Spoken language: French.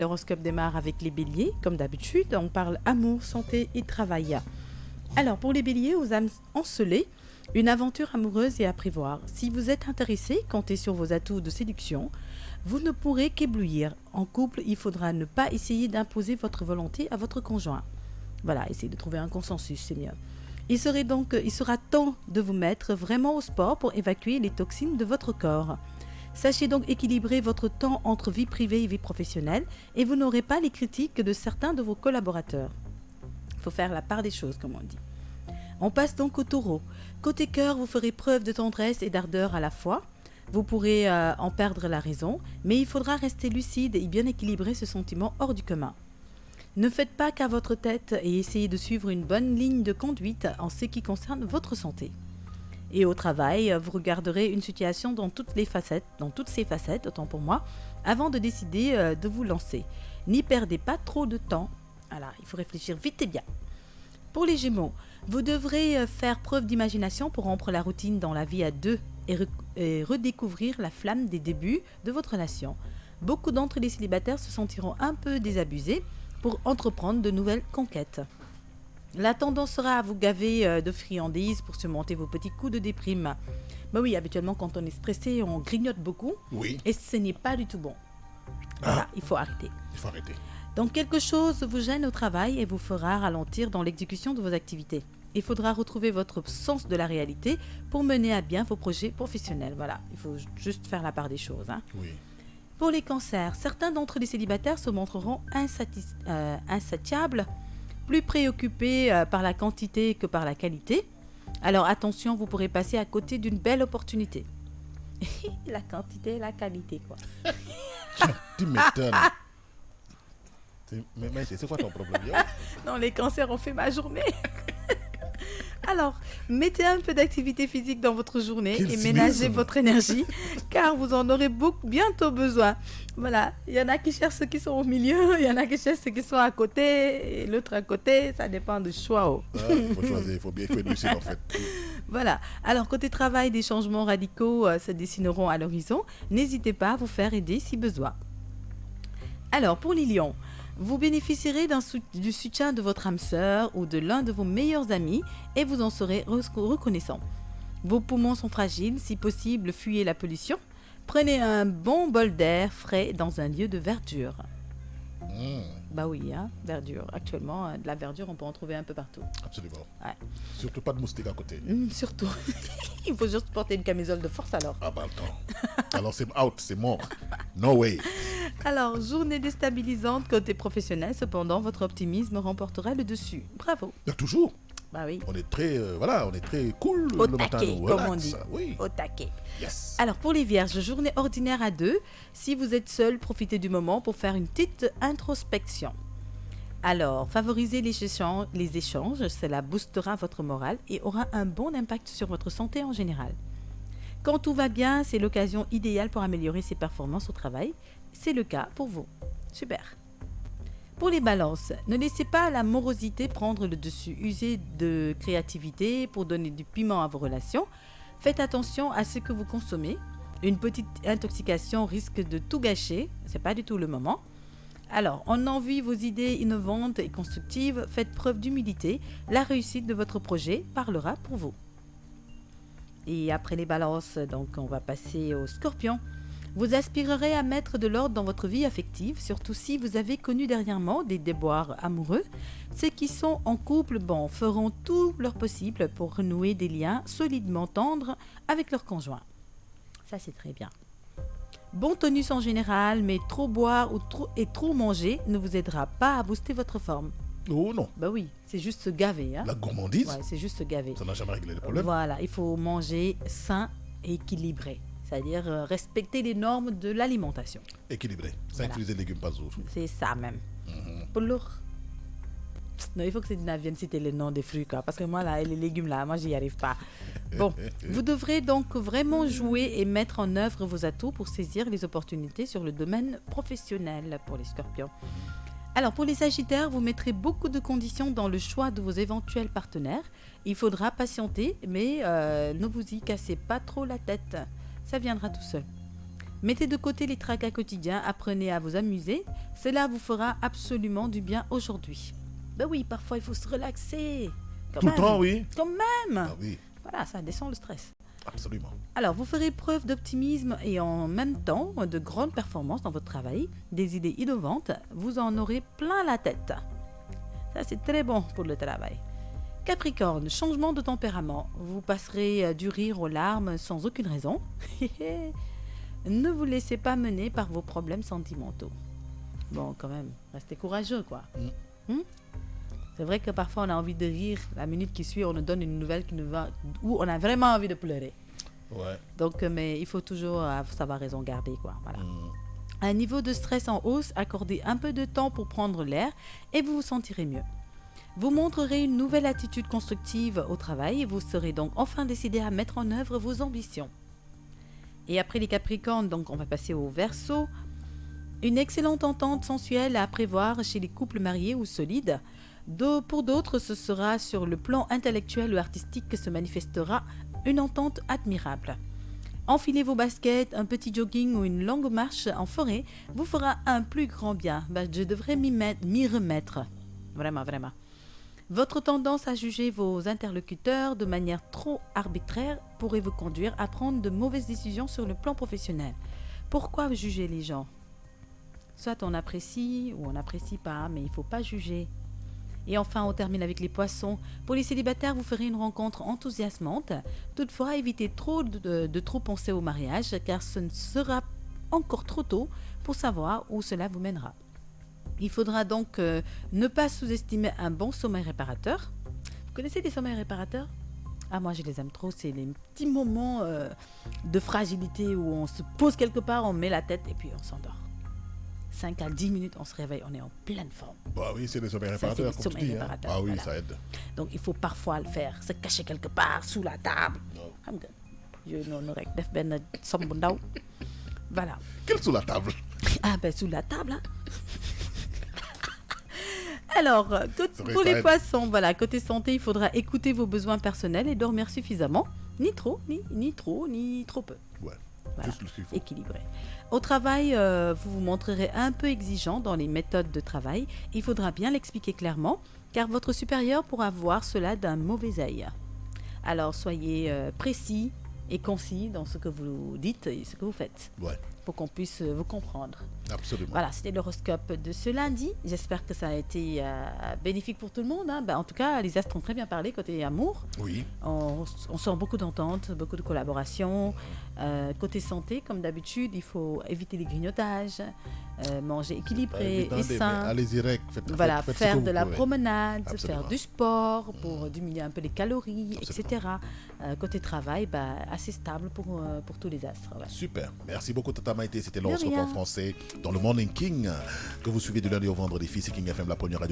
L'horoscope démarre avec les béliers, comme d'habitude, on parle amour, santé et travail. Alors pour les béliers aux âmes encelées, une aventure amoureuse est à prévoir. Si vous êtes intéressé, comptez sur vos atouts de séduction. Vous ne pourrez qu'éblouir. En couple, il faudra ne pas essayer d'imposer votre volonté à votre conjoint. Voilà, essayez de trouver un consensus, c'est mieux. Il sera temps de vous mettre vraiment au sport pour évacuer les toxines de votre corps. Sachez donc équilibrer votre temps entre vie privée et vie professionnelle et vous n'aurez pas les critiques de certains de vos collaborateurs. Il faut faire la part des choses, comme on dit. On passe donc au taureau. Côté cœur, vous ferez preuve de tendresse et d'ardeur à la fois. Vous pourrez en perdre la raison, mais il faudra rester lucide et bien équilibrer ce sentiment hors du commun. Ne faites pas qu'à votre tête et essayez de suivre une bonne ligne de conduite en ce qui concerne votre santé. Et au travail, vous regarderez une situation dans toutes ses facettes, autant pour moi, avant de décider de vous lancer. N'y perdez pas trop de temps. Voilà, il faut réfléchir vite et bien. Pour les Gémeaux, vous devrez faire preuve d'imagination pour rompre la routine dans la vie à deux et redécouvrir la flamme des débuts de votre relation. Beaucoup d'entre les célibataires se sentiront un peu désabusés pour entreprendre de nouvelles conquêtes. La tendance sera à vous gaver de friandises pour surmonter vos petits coups de déprime. Bah oui, habituellement, quand on est stressé, on grignote beaucoup. Oui. Et ce n'est pas du tout bon. Voilà, il faut arrêter. Il faut arrêter. Donc, quelque chose vous gêne au travail et vous fera ralentir dans l'exécution de vos activités. Il faudra retrouver votre sens de la réalité pour mener à bien vos projets professionnels. Voilà, il faut juste faire la part des choses. Oui. Pour les cancers, certains d'entre les célibataires se montreront insatiables, plus préoccupés par la quantité que par la qualité. Alors attention, vous pourrez passer à côté d'une belle opportunité. La quantité et la qualité, quoi. Tu m'étonnes. Mais c'est quoi ton problème? Non, les cancers ont fait ma journée. Alors, mettez un peu d'activité physique dans votre journée et ménagez votre énergie, car vous en aurez bientôt besoin. Voilà, il y en a qui cherchent ceux qui sont au milieu, il y en a qui cherchent ceux qui sont à côté, et l'autre à côté, ça dépend du choix. Il faut choisir, il faut être lucide en fait. Voilà, alors côté travail, des changements radicaux se dessineront à l'horizon. N'hésitez pas à vous faire aider si besoin. Alors, pour les lions, vous bénéficierez du soutien de votre âme sœur ou de l'un de vos meilleurs amis et vous en serez reconnaissant. Vos poumons sont fragiles, si possible, fuyez la pollution. Prenez un bon bol d'air frais dans un lieu de verdure. Bah oui, verdure. Actuellement, de la verdure, on peut en trouver un peu partout. Absolument. Ouais. Surtout pas de moustiques à côté. Surtout. Il faut juste porter une camisole de force alors. Ah bah attends. Alors c'est out, c'est mort. No way. Alors, journée déstabilisante côté professionnel, cependant, votre optimisme remportera le dessus. Bravo. Toujours. Bah oui. On est très, on est très cool Au le matin. taquet, comme on dit. Oui. Au taquet. Yes. Alors, pour les vierges, journée ordinaire à deux. Si vous êtes seul, profitez du moment pour faire une petite introspection. Alors, favorisez les échanges, cela boostera votre morale et aura un bon impact sur votre santé en général. Quand tout va bien, c'est l'occasion idéale pour améliorer ses performances au travail. C'est le cas pour vous. Super. Pour les balances, ne laissez pas la morosité prendre le dessus. Usez de créativité pour donner du piment à vos relations. Faites attention à ce que vous consommez. Une petite intoxication risque de tout gâcher. C'est pas du tout le moment. Alors, on envie vos idées innovantes et constructives. Faites preuve d'humilité. La réussite de votre projet parlera pour vous. Et après les balances, donc on va passer aux scorpions. Vous aspirerez à mettre de l'ordre dans votre vie affective, surtout si vous avez connu dernièrement des déboires amoureux. Ceux qui sont en couple, feront tout leur possible pour renouer des liens solidement tendres avec leur conjoint. Ça, c'est très bien. Bon tonus en général, mais trop boire et trop manger ne vous aidera pas à booster votre forme. Oh non. Bah oui, c'est juste se gaver. La gourmandise. Ouais, c'est juste se gaver. Ça n'a jamais réglé le problème. Voilà, il faut manger sain et équilibré. C'est-à-dire respecter les normes de l'alimentation. Équilibré. Ça Voilà. inclut les légumes pas jour. C'est ça même. Pour l'autre. Non, il faut que Sedina vienne citer les noms des fruits, quoi, parce que moi, là, les légumes, là, moi, j'y arrive pas. Bon, vous devrez donc vraiment jouer et mettre en œuvre vos atouts pour saisir les opportunités sur le domaine professionnel pour les scorpions. Alors, pour les sagittaires, vous mettrez beaucoup de conditions dans le choix de vos éventuels partenaires. Il faudra patienter, mais ne vous y cassez pas trop la tête. Ça viendra tout seul. Mettez de côté les tracas quotidiens, apprenez à vous amuser. Cela vous fera absolument du bien aujourd'hui. Ben oui, parfois il faut se relaxer. Tout le temps, oui. Quand même. Ah oui, Voilà, ça descend le stress. absolument. Alors, vous ferez preuve d'optimisme et en même temps de grandes performances dans votre travail, des idées innovantes, vous en aurez plein la tête. Ça, c'est très bon pour le travail. Capricorne, changement de tempérament. Vous passerez du rire aux larmes sans aucune raison. Ne vous laissez pas mener par vos problèmes sentimentaux. Bon, quand même, restez courageux, quoi. C'est vrai que parfois on a envie de rire. La minute qui suit, on nous donne une nouvelle où on a vraiment envie de pleurer. Ouais. Donc, mais il faut toujours savoir raison garder, quoi. Voilà. Un niveau de stress en hausse, accordez un peu de temps pour prendre l'air et vous vous sentirez mieux. Vous montrerez une nouvelle attitude constructive au travail et vous serez donc enfin décidé à mettre en œuvre vos ambitions. Et après les Capricornes, donc on va passer au Verseau. Une excellente entente sensuelle à prévoir chez les couples mariés ou solides. Pour d'autres, ce sera sur le plan intellectuel ou artistique que se manifestera une entente admirable. Enfilez vos baskets, un petit jogging ou une longue marche en forêt vous fera un plus grand bien. Je devrais m'y remettre. Vraiment, vraiment. Votre tendance à juger vos interlocuteurs de manière trop arbitraire pourrait vous conduire à prendre de mauvaises décisions sur le plan professionnel. Pourquoi juger les gens ? Soit on apprécie ou on n'apprécie pas, mais il ne faut pas juger. Et enfin, on termine avec les poissons. Pour les célibataires, vous ferez une rencontre enthousiasmante. Toutefois, évitez de trop penser au mariage, car ce ne sera encore trop tôt pour savoir où cela vous mènera. Il faudra donc ne pas sous-estimer un bon sommeil réparateur. Vous connaissez les sommeils réparateurs ? Ah, moi, je les aime trop. C'est les petits moments de fragilité où on se pose quelque part, on met la tête et puis on s'endort. 5 à 10 minutes, on se réveille, on est en pleine forme. Bah oui, c'est des sommeils Ça, réparateurs, c'est comme des tu dis. sommeils Hein. réparateurs, Ah oui, voilà. ça aide. Donc, il faut parfois le faire, se cacher quelque part, sous la table. Xam nga yooyu noonu rek def benn somme bu ndaw. Voilà. Quelle sous la table? Ah ben, sous la table, hein. Alors, vrai, pour ça les aide. poissons, voilà, côté santé, il faudra écouter vos besoins personnels et dormir suffisamment. Ni trop, ni trop peu. Ouais, Voilà. juste ce qu'il faut. Équilibré. Au travail, vous vous montrerez un peu exigeant dans les méthodes de travail. Il faudra bien l'expliquer clairement, car votre supérieur pourra voir cela d'un mauvais œil. Alors, soyez précis et concis dans ce que vous dites et ce que vous faites, Ouais, pour qu'on puisse vous comprendre. absolument. Voilà, c'était l'horoscope de ce lundi. J'espère que ça a été bénéfique pour tout le monde, hein. En tout cas, les astres ont très bien parlé côté amour. Oui, On sent beaucoup d'entente, beaucoup de collaboration. Côté santé, comme d'habitude, il faut éviter les grignotages, manger équilibré Pas et évident, mais sain. allez-y, rec. Voilà, faites ce faire que de vous la pouvez. promenade, Absolument. faire du sport pour diminuer un peu les calories, Absolument. etc. Côté travail, assez stable pour tous les astres. Ouais. Super. Merci beaucoup, Tata Maïté. C'était De l'horoscope rien. en français dans le Morning King que vous suivez du lundi au vendredi. Fils King FM, la première radio